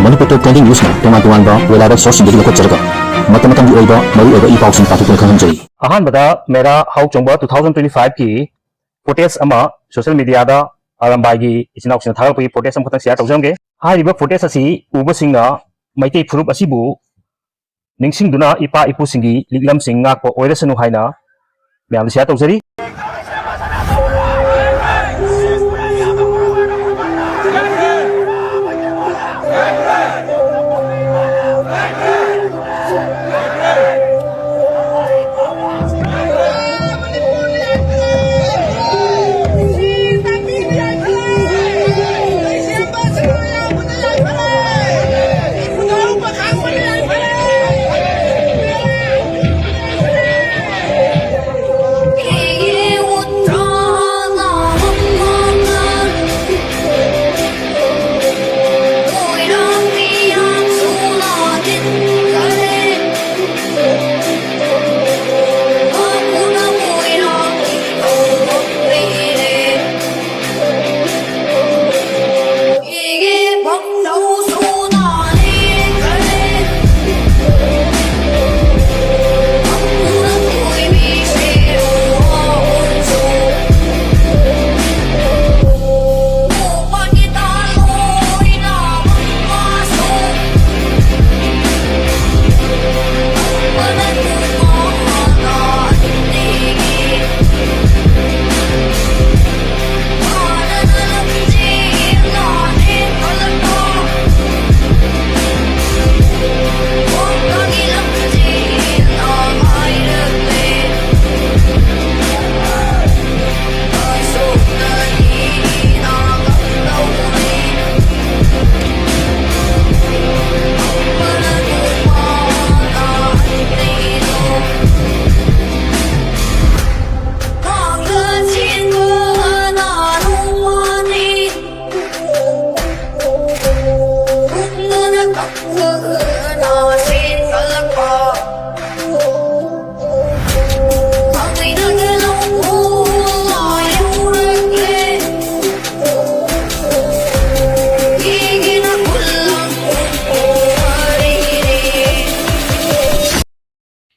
Manipur Top 20 News na tungan-tungan ba reliable source hindi ko charga. Mata-matang di oiba maru eba ipaw sing patukon khanjai. Ahanbada mera houchongda 2025 ki footage ama social media da arambai gi ichinauk sing thagal pi footage am khatang share tawjamge. Hariba footage asi uba singna maitei phurup asibu ningsingduna ipa ipu singi liglam sing ngakpo oirasanu haina myam share tawjari.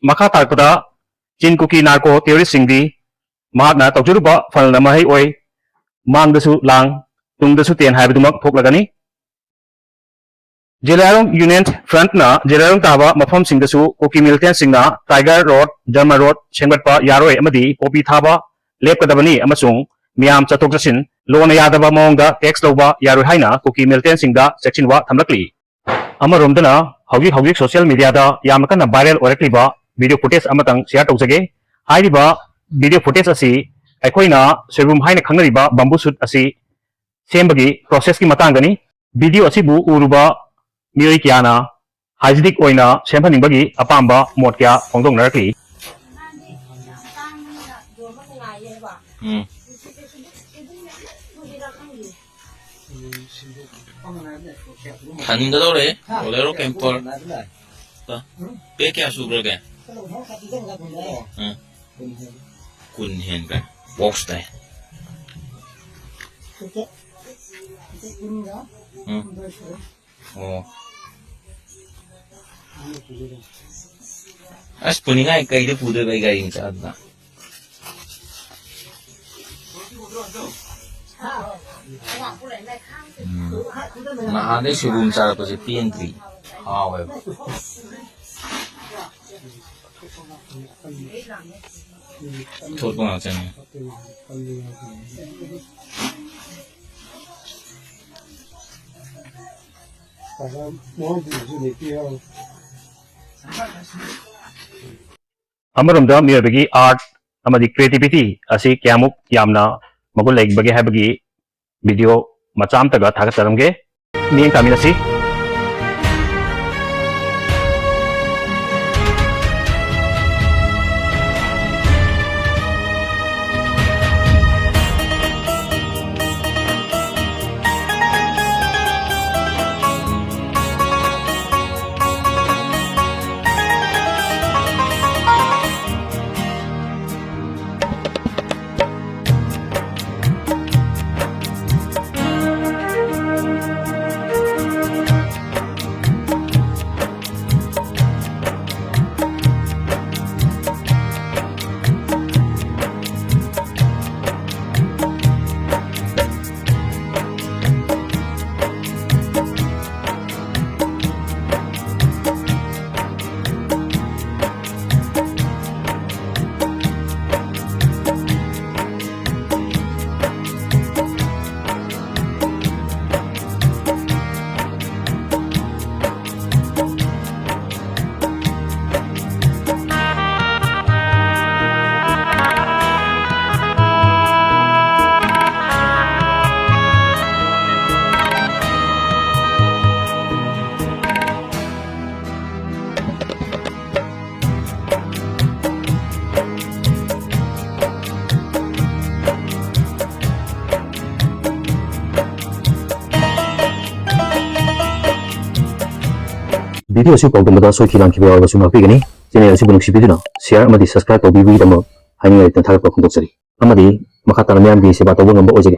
Maka tarpada Chin Cookie narco theorist singdi mahakna tawjuruba falna mahai oi mangdasu lang tungdasu ten haibadumak thoklagani Jelarong Union Front na Jelarong taba mafam singdasu Cookie Militant singna Tiger Road Dharma Road Chengbatpa yaroi amadi popi thaba lepkadabani amasung miyam chatok chasin lona yadaba maongda tax loba yaroi haina Cookie Militant singda section wa thamlakli amaromdana haugi social media da yamakana viral orakliba video footage amatang share tawjage hairiba video footage asi aikoina serum haina khangnariba bamboo shoot asi sembagi process ki matangani video asibu uruba mioi kyana hygienic oina semphaningbagi apamba mot kya phongdongnarakli Handadore, bolero kempor. Pe kya sugar ke? Kun hen ka. Box tay. Oh. As puninga kai de pude bai gai ni chadna. Nah, ada sebelum cara pasti pientri. Awal. Thot bang aja nih. Amaromda miyabagi art amadi creativity asi kyamuk yamna magul like bagi habagi video macam taga thagat taramge miyeng taminasi video ꯑꯁꯤ ꯄꯥꯎꯗꯝꯕꯗ ꯁꯣꯏꯈꯤꯕ ꯌꯥꯎꯔꯕꯁꯨ ꯉꯥꯛꯄꯤꯒꯅꯤ channel ꯑꯁꯤꯕꯨ ꯅꯨꯡꯁꯤꯕꯤꯗꯨꯅ ꯁꯤꯌꯔ ꯑꯃꯗꯤ subscribe ꯇꯧꯕꯤꯕꯒꯤꯗꯃꯛ ꯍꯥꯏꯅꯤꯡꯉꯥꯏ ꯂꯩꯇꯅ ꯊꯥꯒꯠꯄ ꯐꯣꯡꯗꯣꯛꯆꯔꯤ ꯑꯃꯗꯤ ꯃꯈꯥ ꯇꯥꯅ ꯃꯌꯥꯝꯒꯤ ꯁꯦꯕꯥ ꯇꯧꯕ ꯉꯝꯕ ꯑꯣꯏꯖꯒꯦ